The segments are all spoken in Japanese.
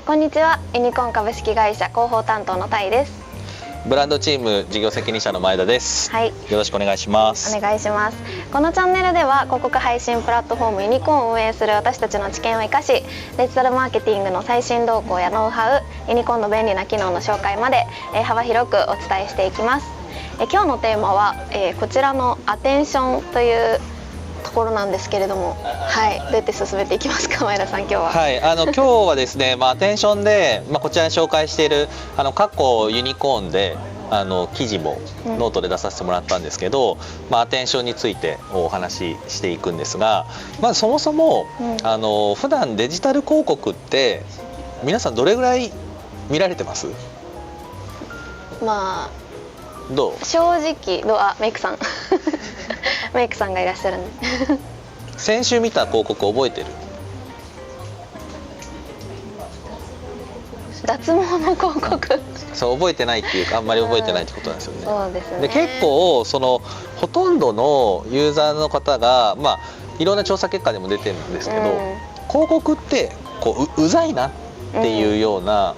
こんにちは、ユニコーン株式会社広報担当のタイです。ブランドチーム事業責任者の前田です。はい、よろしくお願いします。お願いします。このチャンネルでは広告配信プラットフォームユニコーンを運営する私たちの知見を生かし、デジタルマーケティングの最新動向やノウハウ、ユニコーンの便利な機能の紹介まで、幅広くお伝えしていきます。今日のテーマは、こちらのアテンションというところなんですけれども、はい、どうやって進めていきますか、前田さん、今日は。はい、今日はですね、アテンションで、こちらに紹介している過去ユニコーンで記事もノートで出させてもらったんですけど、アテンションについてお話ししていくんですが、そもそも、普段デジタル広告って皆さんどれぐらい見られてます？どう？正直メイクさんメイクさんがいらっしゃるんで先週見た広告覚えてる？脱毛の広告そう、覚えてないっていうか、あんまり覚えてないってことなんですよね。そうですね。で、結構ほとんどのユーザーの方が、いろんな調査結果でも出てるんですけど、広告ってうざいなっていうような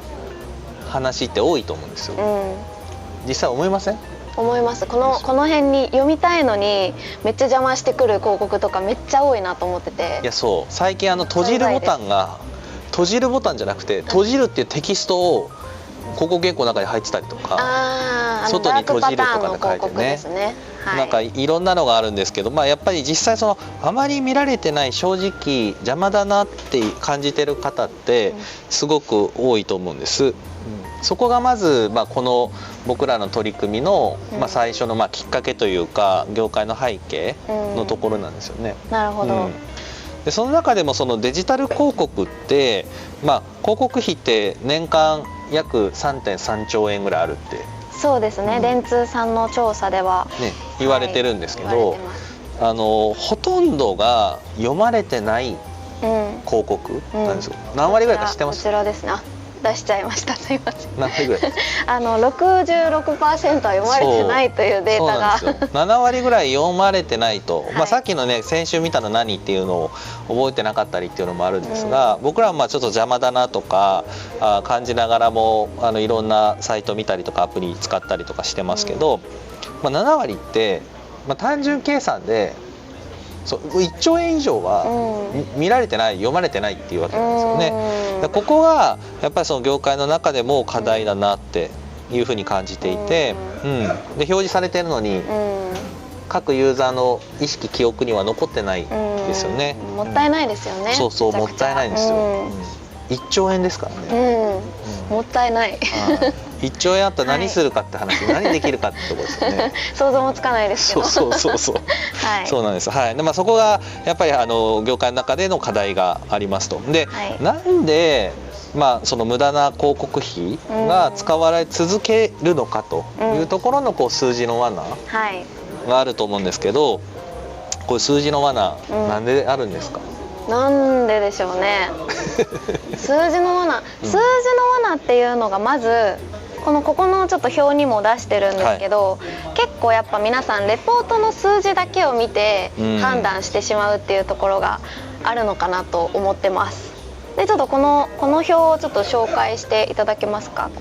話って多いと思うんですよ。実際思いません？思います。この辺に読みたいのにめっちゃ邪魔してくる広告とかめっちゃ多いなと思ってて。いや、そう、最近閉じるボタンが閉じるボタンじゃなくて、閉じるっていうテキストを広告原稿の中に入ってたりとか、外に閉じるとかで書いてね、なんかいろんなのがあるんですけど、やっぱり実際あまり見られてない、正直邪魔だなって感じてる方ってすごく多いと思うんです。そこがまず、この僕らの取り組みの、最初のきっかけというか、業界の背景のところなんですよね。なるほど。でその中でもデジタル広告って、広告費って年間約 3.3 兆円ぐらいあるってそうですね、電通さんの調査では、言われてるんですけど、ほとんどが読まれてない広告なんですよ。何割ぐらいか知ってます？こちらですね。出しちゃいました。すいません。何割ぐらい？66% は読まれてないというデータが。そうなんですよ。7割ぐらい読まれてないと、さっきのね、先週見たの何っていうのを覚えてなかったりっていうのもあるんですが、僕らはちょっと邪魔だなとか感じながらもいろんなサイト見たりとかアプリ使ったりとかしてますけど、7割って、単純計算で1兆円以上は見られてない、読まれてないっていうわけなんですよね。ここがやっぱり業界の中でも課題だなっていうふうに感じていて、で表示されてるのに各ユーザーの意識記憶には残ってないですよね。もったいないですよね。そうそう、もったいないんですよ。1兆円ですからね。もったいない。1兆円あったら何するかって話、何できるかってところですよね。想像もつかないですけど。そうそうなんです。はい。で、そこがやっぱり業界の中での課題がありますと。で、なんで無駄な広告費が使われ続けるのかというところの数字の罠があると思うんですけど、これ数字の罠なんであるんですか？なんででしょうね。数字の罠っていうのがまずここのちょっと表にも出してるんですけど、結構やっぱ皆さんレポートの数字だけを見て判断してしまうっていうところがあるのかなと思ってます。で、ちょっとこの表をちょっと紹介していただけますか？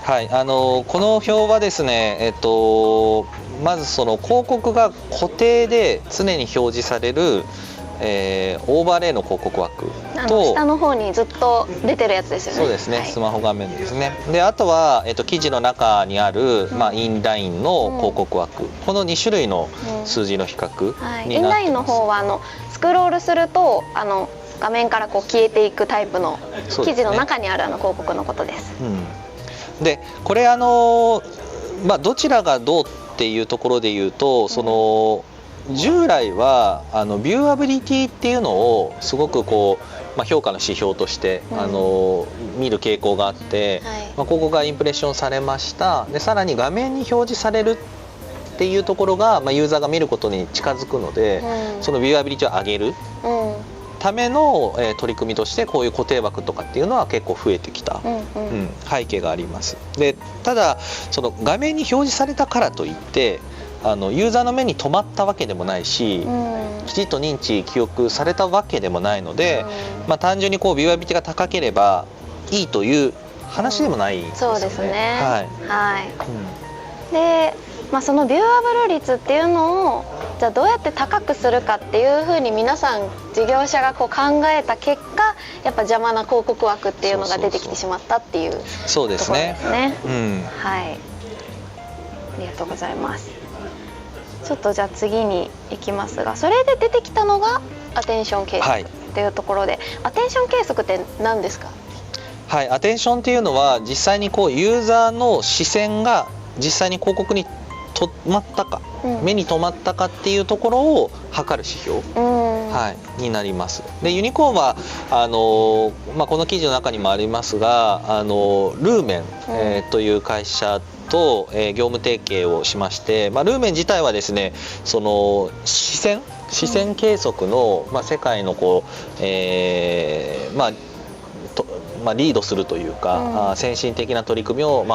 はい、この表はですね、まず広告が固定で常に表示される、オーバーレイの広告枠と、下の方にずっと出てるやつですよね。そうですね、スマホ画面ですね。で、あとは、記事の中にある、インラインの広告枠、この2種類の数字の比較になってます。インラインの方はスクロールすると画面から消えていくタイプの記事の中にある広告のことです。で、これどちらがどうっていうところで言うと、従来はビューアビリティっていうのをすごく評価の指標として見る傾向があって、ここがインプレッションされました。で、さらに画面に表示されるっていうところが、ユーザーが見ることに近づくので、そのビューアビリティを上げるための取り組みとして、こういう固定枠とかっていうのは結構増えてきた背景があります。で、ただ画面に表示されたからといってユーザーの目に留まったわけでもないし、きちっと認知記憶されたわけでもないので、単純にこうビューアビリティが高ければいいという話でもないですよね。そうですね。はい。うん、で、そのビューアブル率っていうのをじゃあどうやって高くするかっていうふうに皆さん事業者がこう考えた結果、やっぱ邪魔な広告枠っていうのが出てきてしまったっていうところですね。そうですね。うん、はい。ありがとうございます。ちょっとじゃあ次に行きますが、それで出てきたのがアテンション計測っていうところで、アテンション計測って何ですか？はい、アテンションっていうのは実際にこうユーザーの視線が実際に広告に止まったか、目に留まったかっていうところを測る指標、はい、になります。でユニコーンはこの記事の中にもありますがルーメン、という会社と、業務提携をしまして、ルーメン自体はですね、その視線計測の、世界のこう、リードするというか、先進的な取り組みを、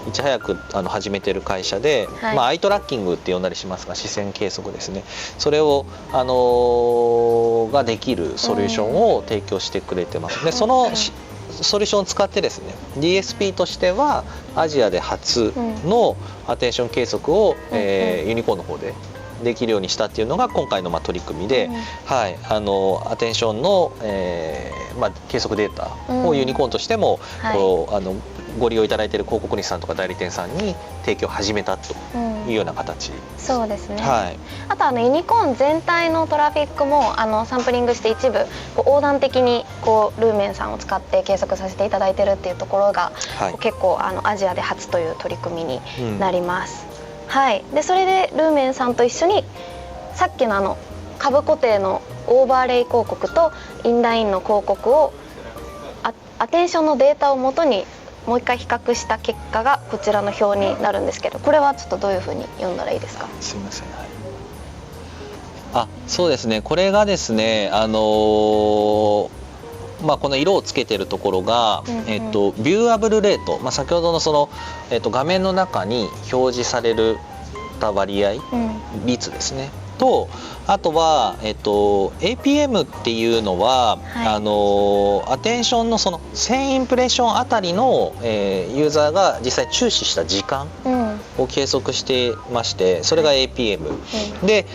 いち早く始めている会社で、アイトラッキングって呼んだりしますが、視線計測ですね、それを、ができるソリューションを提供してくれてます。でそのソリューションを使ってですね、 DSP としてはアジアで初のアテンション計測を、ユニコーンの方でできるようにしたっていうのが今回の取り組みで、はい、アテンションの、計測データをユニコーンとしても、ご利用いただいている広告主さんとか代理店さんに提供を始めたというような形、そうですね、はい、あとユニコーン全体のトラフィックもサンプリングして一部横断的にルーメンさんを使って計測させていただいてるっていうところが、結構アジアで初という取り組みになります。はい、でそれでルーメンさんと一緒にさっきの株固定のオーバーレイ広告とインラインの広告をアテンションのデータをもとにもう一回比較した結果がこちらの表になるんですけど、これはちょっとどういうふうに読んだらいいですか？すみません、そうですね、これがですね、この色をつけてるところが、ビューアブルレート、先ほどのその、画面の中に表示される割合、率ですねと、あとは、APM っていうのは、アテンションのその1000インプレッションあたりの、ユーザーが実際注視した時間を計測してまして、それが APM、で、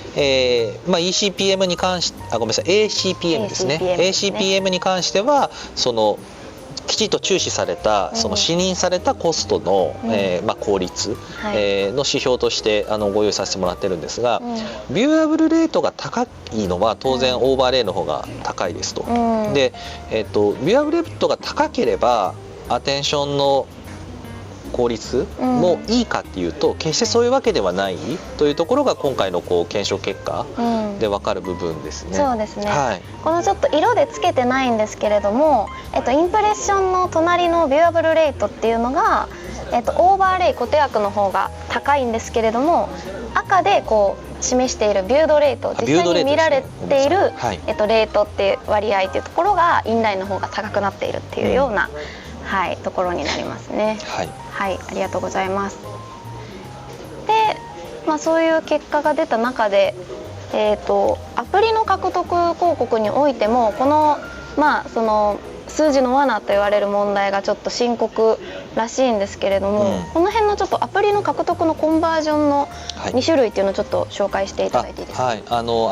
ECPM に関してごめんなさい ACPM ですね。 ACPM に関してはそのきちっと注視されたその視認されたコストの、効率、の指標としてご用意させてもらってるんですが、ビューアブルレートが高いのは当然オーバーレイの方が高いですと。で、ビューアブルレートが高ければアテンションの効率もいいかっていうと、決してそういうわけではないというところが今回の検証結果で分かる部分ですね。そうですね、このちょっと色でつけてないんですけれども、インプレッションの隣のビューアブルレートっていうのが、オーバーレイ固定枠の方が高いんですけれども、赤で示しているビュードレート、実際に見られている、レートっていう割合っていうところがインラインの方が高くなっているっていうような、ところになりますね。はい、ありがとうございます。で、そういう結果が出た中で、アプリの獲得広告においてもこのその数字の罠と言われる問題がちょっと深刻らしいんですけれども、この辺のちょっとアプリの獲得のコンバージョンの2種類っていうのをちょっと紹介していただいていいですか？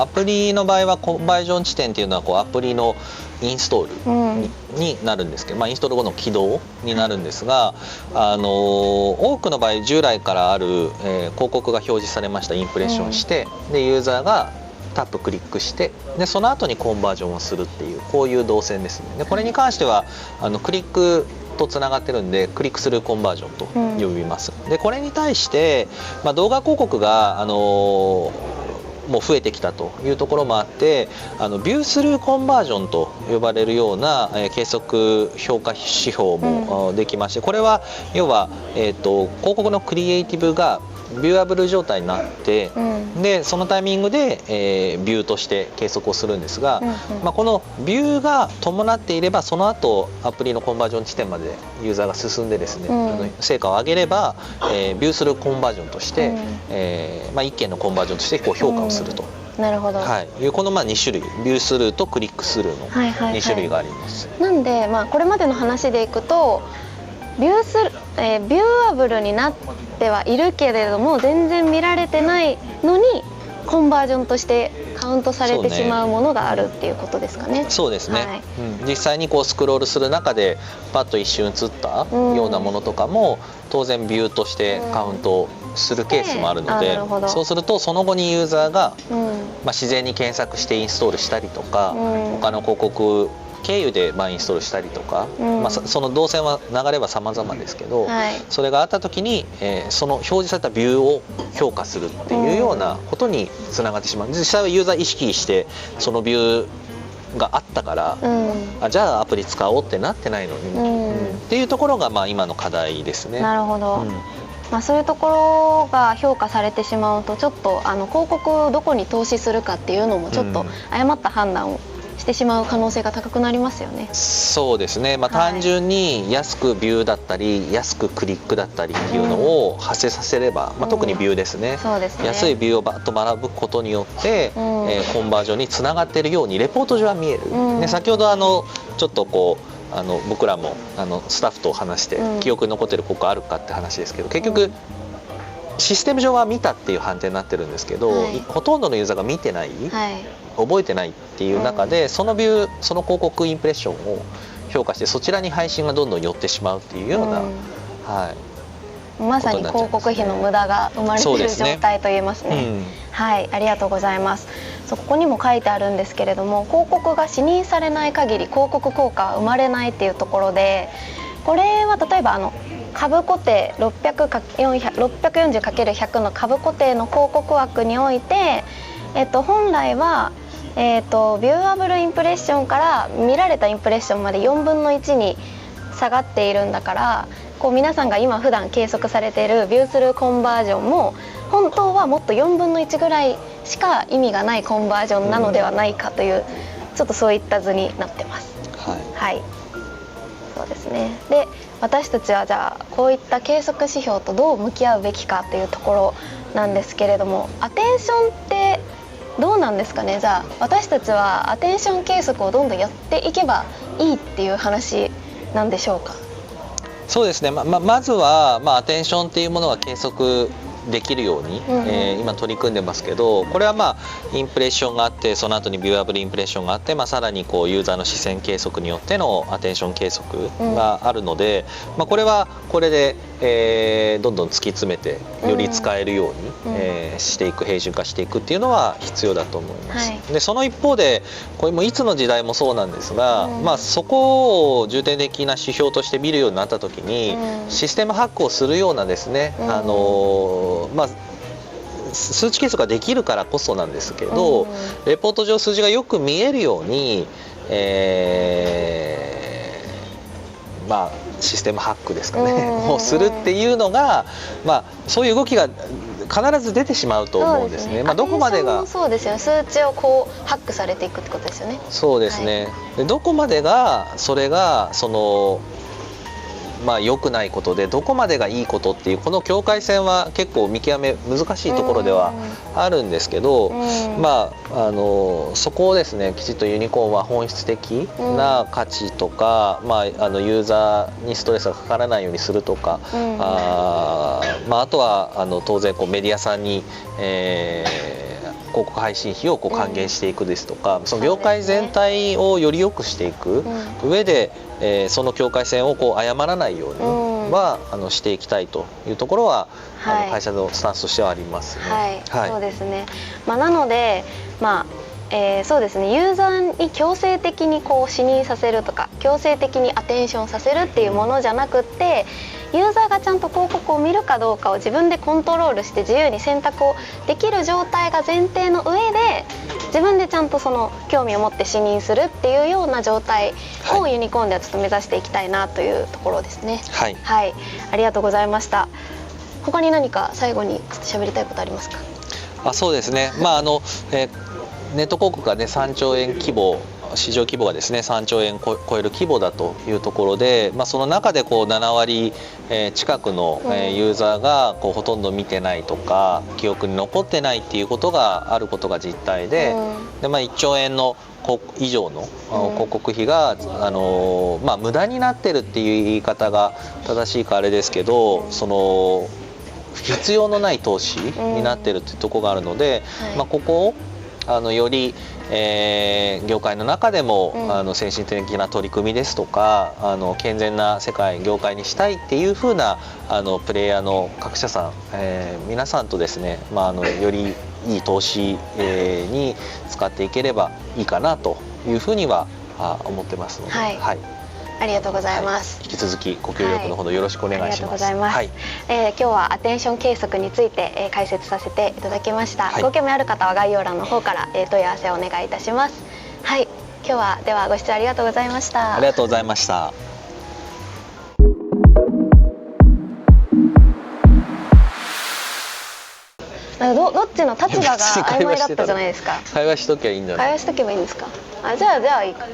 アプリの場合はコンバージョン地点っていうのはアプリのインストールになるんですけど、インストール後の起動になるんですが、多くの場合従来からある、広告が表示されましたインプレッションして、でユーザーがタップクリックして、でその後にコンバージョンをするっていう、こういう動線ですね。でこれに関してはクリックとつながってるんでクリックスルーコンバージョンと呼びます。でこれに対して、動画広告がもう増えてきたというところもあって、ビュースルーコンバージョンと呼ばれるような、計測評価指標もできまして、これは要は、広告のクリエイティブがビューアブル状態になって、うん、でそのタイミングで、ビューとして計測をするんですが、うんうんまあ、このビューが伴っていればその後アプリのコンバージョン地点までユーザーが進んでですね、成果を上げれば、ビュースルーコンバージョンとして、まあ、1件のコンバージョンとしてこう評価をすると。なるほど、はい、このまあ2種類、ビュースルーとクリックスルーの2種類があります。なんで、まあ、これまでの話でいくとビューアブルになってはいるけれども全然見られてないのにコンバージョンとしてカウントされてしまうものがあるっていうことですかね。そうですね、はい、実際にこうスクロールする中でパッと一瞬映ったようなものとかも、当然ビューとしてカウントするケースもあるので、そうするとその後にユーザーが、まあ、自然に検索してインストールしたりとか、他の広告経由でまあインストールしたりとか、まあ、その動線は流れは様々ですけど、それがあった時に、その表示されたビューを評価するっていうようなことにつながってしまう。実際はユーザー意識してそのビューがあったから、じゃあアプリ使おうってなってないのに、っていうところがまあ今の課題ですね。なるほど、まあ、そういうところが評価されてしまうとちょっと広告どこに投資するかっていうのもちょっと誤った判断をしてしまう可能性が高くなりますよね。そうですね、まあ、単純に安くビューだったり安くクリックだったりっていうのを発生させれば、まあ、特にビューですね、そうですね、安いビューをバッと学ぶことによって、コンバージョンにつながっているようにレポート上は見える、で先ほどちょっとこう僕らもスタッフと話して記憶に残っているここあるかって話ですけど、結局システム上は見たっていう判定になってるんですけど、ほとんどのユーザーが見てない、覚えてないっていう中で、そのビューその広告インプレッションを評価してそちらに配信がどんどん寄ってしまうっていうような、まさに広告費の無駄が生まれている状態と言えますね。はい、ありがとうございます。ここにも書いてあるんですけれども、広告が視認されない限り広告効果は生まれないっていうところで、これは例えば株固定 640×100 の株固定の広告枠において、本来は、ビューアブルインプレッションから見られたインプレッションまで4分の1に下がっているんだから、こう皆さんが今普段計測されているビュースルーコンバージョンも本当はもっと4分の1ぐらいしか意味がないコンバージョンなのではないかという、ちょっとそういった図になってます。はい、そうですね。で、私たちはじゃあこういった計測指標とどう向き合うべきかというところなんですけれども、アテンションってどうなんですかね。じゃあ私たちはアテンション計測をどんどんやっていけばいいっていう話なんでしょうか。そうですね、まずは、アテンションっていうものが計測できるように、今取り組んでますけど、これはインプレッションがあって、その後にビューアブルインプレッションがあって、さらにこうユーザーの視線計測によってのアテンション計測があるので、これはこれで、どんどん突き詰めてより使えるように、していく、平準化していくっていうのは必要だと思います。でその一方でこれもいつの時代もそうなんですが、そこを重点的な指標として見るようになった時に、システムハックをするようなですね、数値計測ができるからこそなんですけど、レポート上数字がよく見えるように、システムハックですかね、をするっていうのが、そういう動きが必ず出てしまうと思うんですね。どこまでがそうですよね。数値をこうハックされていくってことですよね。そうですね。でどこまでがそれが良くないことで、どこまでがいいことっていうこの境界線は結構見極め難しいところではあるんですけど、そこをですねきちっとユニコーンは本質的な価値とか、ユーザーにストレスがかからないようにするとか、あとは当然メディアさんに、広告配信費を還元していくですとか、その業界全体をより良くしていく上で、その境界線を誤らないようにはしていきたいというところは、会社のスタンスとしてはありますね。そうですね。なのでそうですね、ユーザーに強制的に視認させるとか強制的にアテンションさせるっていうものじゃなくって、ユーザーがちゃんと広告を見るかどうかを自分でコントロールして自由に選択をできる状態が前提の上で、自分でちゃんとその興味を持って視認するっていうような状態をユニコーンではちょっと目指していきたいなというところですね。はい、ありがとうございました。他に何か最後にちょっと喋りたいことありますか？そうですね、ネット広告がね3兆円規模、市場規模がですね3兆円超える規模だというところで、その中でこう7割近くのユーザーがこうほとんど見てないとか記憶に残ってないっていうことがあることが実態で、1兆円の以上の広告費が、無駄になってるっていう言い方が正しいかあれですけど、その必要のない投資になってるっていうところがあるので、ここをより業界の中でも先進的な取り組みですとか健全な世界業界にしたいっていう風なプレイヤーの各社さん、皆さんとですね、よりいい投資に使っていければいいかなというふうには思ってますので、はいありがとうございます、引き続きご協力のほどよろしくお願いします。ありがとうございます。今日はアテンション計測について、解説させていただきました。ご興味ある方は概要欄の方から、問い合わせをお願いいたします。はい、今日はではご視聴ありがとうございました。ありがとうございました。どっちの立場が曖昧だったじゃないですか。会話しときゃいいんだね。会話しとけばいいんですか。じゃあいいか。